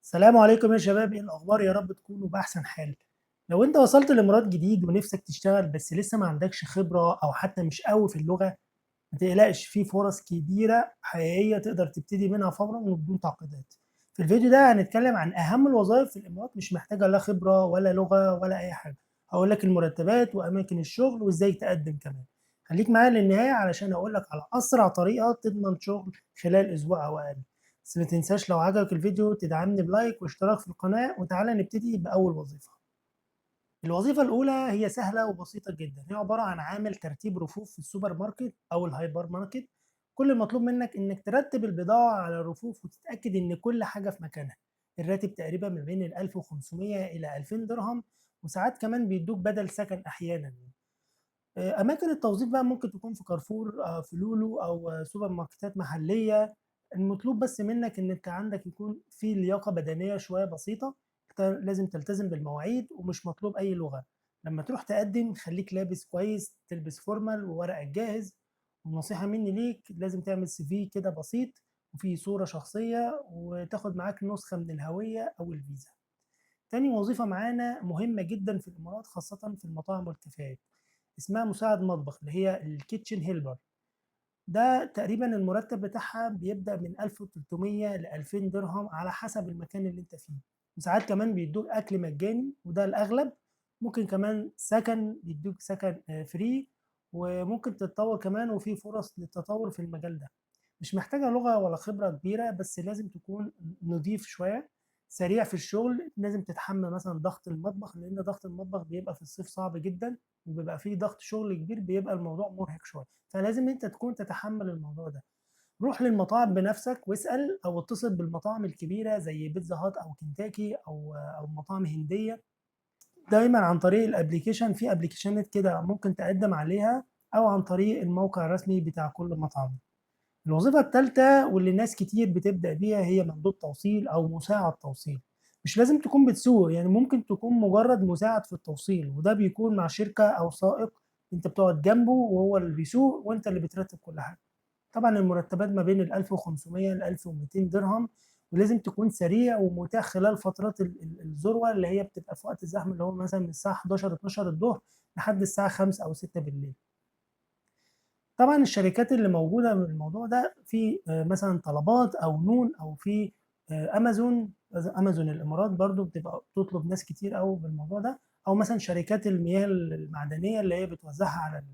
السلام عليكم يا شباب، ايه الاخبار؟ يا رب تكونوا باحسن حال. لو انت وصلت لامارات جديد ونفسك تشتغل بس لسه ما عندكش خبرة او حتى مش قوي في اللغة، ما تقلقش، في فرص كبيرة حقيقية تقدر تبتدي منها فورا وبدون تعقيدات. في الفيديو ده هنتكلم عن اهم الوظائف في الامارات، مش محتاجة لا خبرة ولا لغة ولا اي حاجة. هقول لك المرتبات واماكن الشغل وازاي تقدم كمان. خليك معايا للنهاية علشان اقول لك على اسرع طريقة تضمن شغل خلال اسبوع او اقل. بس ما تنساش لو عجبك الفيديو تدعمني بلايك واشتراك في القناة، وتعالى نبتدي بأول وظيفة. الوظيفة الأولى هي سهلة وبسيطة جدا، هي عبارة عن عامل ترتيب رفوف في السوبر ماركت أو الهايبر ماركت. كل المطلوب منك إنك ترتب البضاعة على الرفوف وتتأكد إن كل حاجة في مكانها. الراتب تقريبا ما بين ال 1500 إلى 2000 درهم، وساعات كمان بيدوك بدل سكن أحيانا. أماكن التوظيف بقى ممكن تكون في كارفور، في لولو، أو سوبر ماركتات محلية. المطلوب بس منك إنك عندك يكون في لياقة بدنية شوية بسيطة. أنت لازم تلتزم بالمواعيد ومش مطلوب أي لغة. لما تروح تقدم خليك لابس كويس، تلبس فورمال وورقك جاهز. ونصيحة مني ليك، لازم تعمل سي في كده بسيط وفيه صورة شخصية، وتاخد معاك نسخة من الهوية أو الفيزا. تاني وظيفة معانا مهمة جدا في الإمارات، خاصة في المطاعم والكافيهات، اسمها مساعد مطبخ اللي هي الكيتشن هيلبر. ده تقريبا المرتب بتاعها بيبدأ من 1300 ل 2000 درهم على حسب المكان اللي انت فيه. وساعات كمان بيدوك أكل مجاني وده الأغلب. ممكن كمان سكن، بيدوك سكن فري. وممكن تتطور كمان وفي فرص للتطور في المجال ده. مش محتاجة لغة ولا خبرة كبيرة، بس لازم تكون نضيف شوية، سريع في الشغل. لازم تتحمل مثلا ضغط المطبخ، لأن ضغط المطبخ بيبقى في الصيف صعب جدا، وبيبقى فيه ضغط شغل كبير، بيبقى الموضوع مرهق شوية. فلازم انت تكون تتحمل الموضوع ده. روح للمطاعم بنفسك واسأل، او اتصل بالمطاعم الكبيرة زي بيتزا هات او كنتاكي او مطاعم هندية. دايما عن طريق الابليكيشن، في ابليكيشنات كده ممكن تقدم عليها، او عن طريق الموقع الرسمي بتاع كل مطعم. الوظيفة الثالثة واللي ناس كتير بتبدأ بيها هي مندوب توصيل أو مساعد توصيل. مش لازم تكون بتسوق، يعني ممكن تكون مجرد مساعد في التوصيل، وده بيكون مع شركة أو سائق. أنت بتقعد جنبه وهو اللي بيسوق وأنت اللي بترتب كل حاجة. طبعا المرتبات ما بين ال 1500 ل 1200 درهم. ولازم تكون سريع ومتاح خلال فترات الذروة اللي هي بتبقى في وقت الزحمة، اللي هو مثلا من الساعة 11 12 الظهر لحد الساعة 5 أو 6 بالليل. طبعا الشركات اللي موجوده من الموضوع ده في مثلا طلبات او نون، او في امازون. امازون الامارات برضو بتبقى بتطلب ناس كتير قوي بالموضوع ده. او مثلا شركات المياه المعدنيه اللي هي بتوزعها على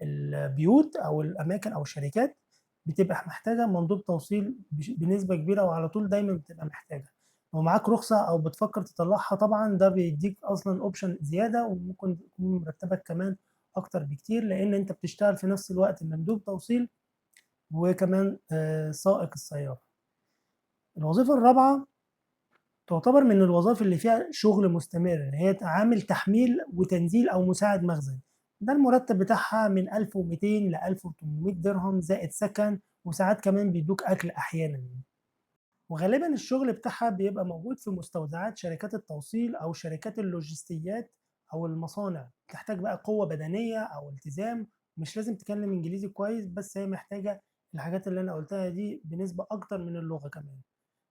البيوت او الاماكن او الشركات، بتبقى محتاجه مندوب توصيل بنسبه كبيره، وعلى طول دايما بتبقى محتاجه. لو معاك رخصه او بتفكر تطلعها، طبعا ده بيديك اصلا اوبشن زياده، وممكن يكون مرتبك كمان اكتر بكتير، لان انت بتشتغل في نفس الوقت مندوب توصيل وكمان سائق السياره. الوظيفه الرابعه تعتبر من الوظائف اللي فيها شغل مستمر، هي عامل تحميل وتنزيل او مساعد مخزن. ده المرتب بتاعها من 1200 ل 1800 درهم زائد سكن، وساعات كمان بيدوك اكل احيانا. وغالبا الشغل بتاعها بيبقى موجود في مستودعات شركات التوصيل او شركات اللوجستيات او المصانع. تحتاج بقى قوة بدنية او التزام. مش لازم تتكلم انجليزي كويس، بس هي محتاجة الحاجات اللي انا قلتها دي بنسبة اكتر من اللغة كمان.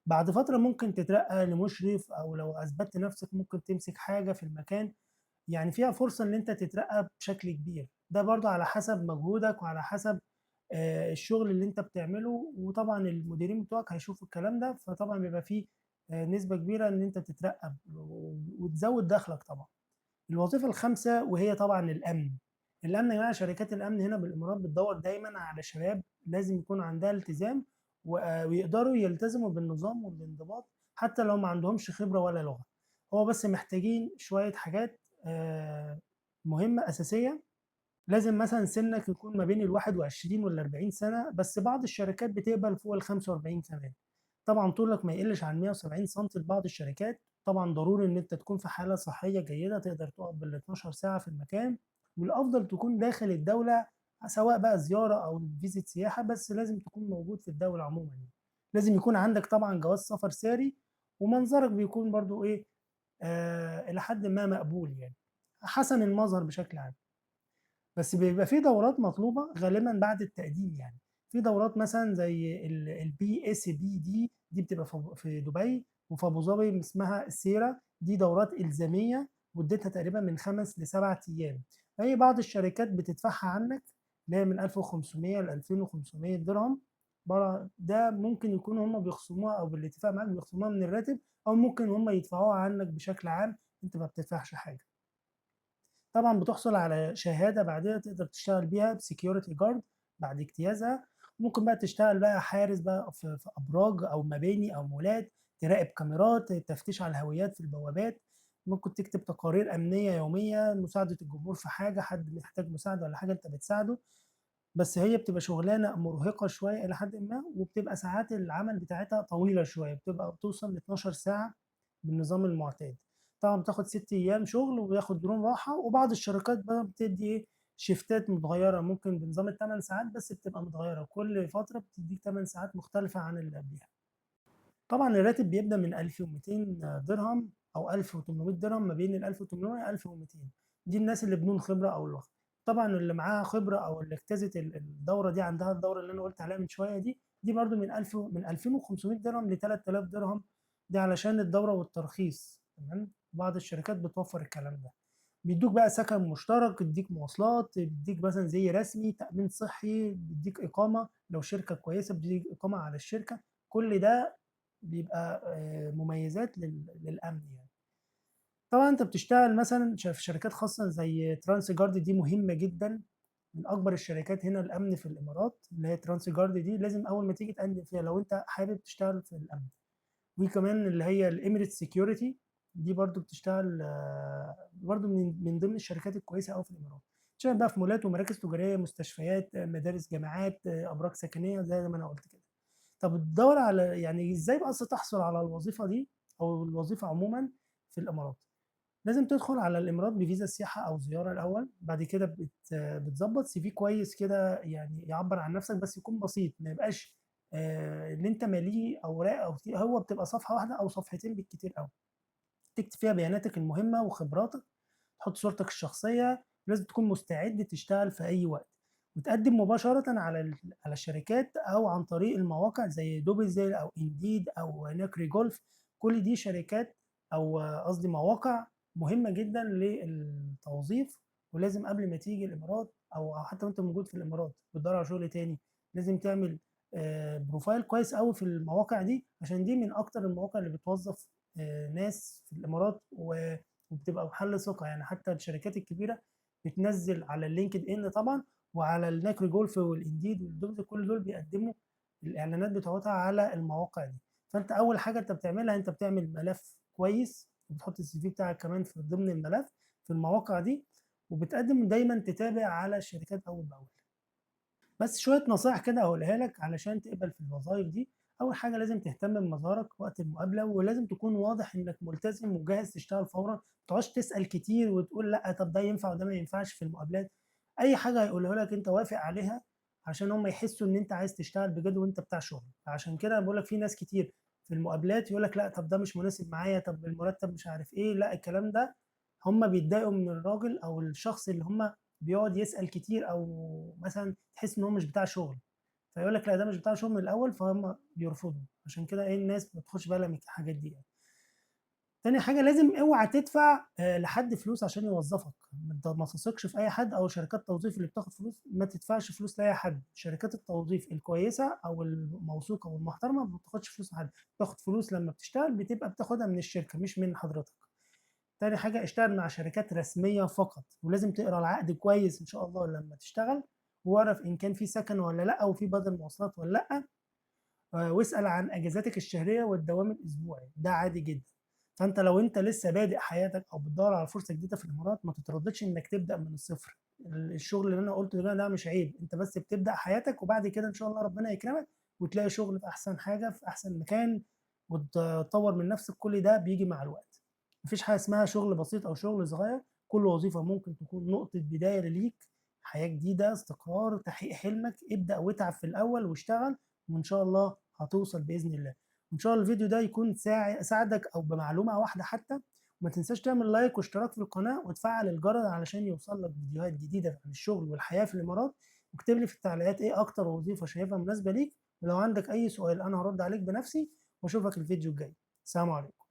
بعد فترة ممكن تترقى لمشرف، أو لو أثبتت نفسك ممكن تمسك حاجة في المكان. يعني فيها فرصة إن أنت تترقى بشكل كبير، ده برضه على حسب مجهودك وعلى حسب الشغل اللي أنت بتعمله. وطبعا المديرين بتوعك هيشوفوا الكلام ده، فطبعا بيبقى فيه نسبة كبيرة إن أنت تترقى وتزود دخلك طبعا. الوظيفة الخامسة وهي طبعا الأمن. الأمن يا جماعة، شركات الأمن هنا بالإمارات بتدور دايما على شباب لازم يكون عندها التزام، ويقدروا يلتزموا بالنظام والانضباط حتى لو ما عندهمش خبرة ولا لغة. هو بس محتاجين شوية حاجات مهمة أساسية. لازم مثلا سنك يكون ما بين ال21 وال40 سنة، بس بعض الشركات بتقبل فوق ال45 كمان. طبعا طولك ما يقلش عن 170 سم لبعض الشركات. طبعا ضروري ان انت تكون في حالة صحية جيدة تقدر تقف بال 12 ساعة في المكان. والافضل تكون داخل الدولة، سواء بقى زيارة او فيزيت سياحة، بس لازم تكون موجود في الدولة عموما يعني. لازم يكون عندك طبعا جواز سفر ساري. ومنظرك بيكون برضو ايه، الى حد ما مقبول يعني، حسن المظهر بشكل عام. بس بيبقى في دورات مطلوبة غالبا بعد التقديم يعني. في دورات مثلا زي البي اس بي دي، دي بتبقى في دبي، وفي أبو ظبي اسمها السيرة، دي دورات إلزامية مدتها تقريبا من 5 ل7 أيام. أي بعض الشركات بتدفعها عنك، اللي هي من 1500 ل 2500 درهم. ده ممكن يكونوا هم بيخصموها أو بالاتفاق معاك بيخصموها من الراتب، أو ممكن هم يدفعوها عنك بشكل عام، أنت ما بتدفعش حاجة. طبعا بتحصل على شهادة بعدها تقدر تشتغل بيها بسكيورتي جارد بعد اجتيازها. ممكن بقى تشتغل بقى حارس بقى في أبراج أو مباني أو مولات، تراقب كاميرات، تفتيش على الهويات في البوابات. ممكن تكتب تقارير أمنية يومية، مساعدة الجمهور في حاجة، حد محتاج مساعدة ولا حاجة أنت بتساعده. بس هي بتبقى شغلانة مرهقة شوية إلى حد ما، وبتبقى ساعات العمل بتاعتها طويلة شوية، بتبقى بتوصل ل 12 ساعة بالنظام المعتاد. طبعا بتاخد 6 أيام شغل وبياخد يوم راحة، وبعض الشركات بقى بتدي إيه شيفتات متغيرة، ممكن بنظام ال 8 ساعات بس بتبقى متغيرة كل فترة، بتديك 8 ساعات مختلفة عن اللي قبلها. طبعا الراتب بيبدأ من 1200 درهم أو 1800 درهم، ما بين ال 1800 و 1200. دي الناس اللي بدون خبرة أو لغة. طبعا اللي معاها خبرة أو اللي اجتازت الدورة دي، عندها الدورة اللي أنا قلت عليها من شوية دي برضو من 2500 درهم ل 3000 درهم. دي علشان الدورة والترخيص، تمام. بعض الشركات بتوفر الكلام ده. بيدوك بقى سكن مشترك، يديك مواصلات، بيديك مثلا زي رسمي، تأمين صحي، بيديك إقامة لو شركة كويسة بتديك إقامة على الشركة. كل ده بيبقى مميزات للأمن يعني. طبعا انت بتشتغل مثلا في شركات خاصة زي ترانس جارد، دي مهمة جدا، من اكبر الشركات هنا الامن في الامارات. اللي هي ترانس جارد دي لازم اول ما تيجي تقدم فيها لو انت حابب تشتغل في الامن. وكمان اللي هي الاميريت سكيورتي، دي برضو بتشتغل برضو من ضمن الشركات الكويسة قوي في الامارات. تشتغل بقى في مولات ومراكز تجارية، مستشفيات، مدارس، جامعات، ابراج سكنية زي ما انا قلت كده. طب تدور على يعني ازاي بقى تحصل على الوظيفه دي او الوظيفه عموما في الامارات؟ لازم تدخل على الامارات بفيزا سياحه او زياره الاول. بعد كده بتظبط سي في كويس كده، يعني يعبر عن نفسك بس يكون بسيط، ما يبقاش اللي انت ماليه اوراق او كتير. هو بتبقى صفحه واحده او صفحتين بالكتير قوي، تكتب فيها بياناتك المهمه وخبراتك، تحط صورتك الشخصيه. لازم تكون مستعد تشتغل في اي وقت، وتقدم مباشره على الشركات او عن طريق المواقع زي دوبيزل او انديد او نكري جولف. كل دي شركات او قصدي مواقع مهمه جدا للتوظيف. ولازم قبل ما تيجي الامارات او حتى وانت موجود في الامارات بتدور على شغل تاني، لازم تعمل بروفايل كويس قوي في المواقع دي، عشان دي من اكتر المواقع اللي بتوظف ناس في الامارات وبتبقى محل ثقه يعني. حتى الشركات الكبيره بتنزل على اللينكد ان طبعا، وعلى الناكري جولف والانديد والدوز، كل دول بيقدموا الاعلانات بتاعتها على المواقع دي. فانت اول حاجه انت بتعملها، انت بتعمل ملف كويس، وبتحط السي في بتاعك كمان في ضمن الملف في المواقع دي، وبتقدم دايما تتابع على الشركات اول باول. بس شوية نصائح كده هقولها لك علشان تقبل في الوظائف دي. أول حاجة لازم تهتم بمظهرك وقت المقابلة، ولازم تكون واضح إنك ملتزم وجاهز تشتغل فورا. ما تقعدش تسأل كتير وتقول لا طب ده ينفع وده ما ينفعش في المقابلات. أي حاجة هيقولها لك أنت وافق عليها، عشان هم يحسوا إن أنت عايز تشتغل بجد وأنت بتاع شغل. عشان كده أنا بقول لك في ناس كتير في المقابلات يقول لك لا طب ده مش مناسب معايا، طب المرتب مش عارف إيه، لا الكلام ده هم بيتضايقوا من الراجل أو الشخص اللي هم بيقعد يسأل كتير، او مثلا تحس ان هو مش بتاع شغل، فيقول لك لا ده مش بتاع شغل من الاول، فهم بيرفضوا. عشان كده ايه الناس ما بتاخدش بالها من الحاجات دي يعني. تاني حاجه لازم اوعى تدفع لحد فلوس عشان يوظفك. ما تثقش في اي حد، او شركات توظيف اللي بتاخد فلوس ما تدفعش فلوس لاي حد. شركات التوظيف الكويسه او الموثوقه والمحترمه ما بتاخدش فلوس من حد، بتاخد فلوس لما بتشتغل بتبقى بتاخدها من الشركه مش من حضرتك. تاني حاجة اشتغل مع شركات رسمية فقط، ولازم تقرا العقد كويس إن شاء الله لما تشتغل، واعرف إن كان في سكن ولا لأ، وفي بدل مواصلات ولا لأ. واسأل عن أجازاتك الشهرية والدوام الأسبوعي، ده عادي جدا. فأنت لو أنت لسه بادئ حياتك أو بتدور على فرصة جديدة في الإمارات، ما تترددش إنك تبدأ من الصفر. الشغل اللي أنا قلته ده مش عيب، أنت بس بتبدأ حياتك، وبعد كده إن شاء الله ربنا يكرمك وتلاقي شغل في أحسن حاجة في أحسن مكان، وتطور من نفسك. كل ده بيجي مع الوقت. مفيش حاجة اسمها شغل بسيط أو شغل صغير، كل وظيفة ممكن تكون نقطة بداية ليك، حياة جديدة، استقرار، تحقيق حلمك. ابدأ واتعب في الأول واشتغل، وإن شاء الله هتوصل بإذن الله. وإن شاء الله الفيديو ده يكون ساعدك أو بمعلومة واحدة حتى. وما تنساش تعمل لايك واشتراك في القناة وتفعل الجرس علشان يوصل لك فيديوهات جديدة عن الشغل والحياة في الإمارات. واكتب لي في التعليقات إيه أكتر وظيفة شايفها مناسبة ليك، ولو عندك أي سؤال أنا هرد عليك بنفسي. واشوفك الفيديو الجاي. السلام عليكم.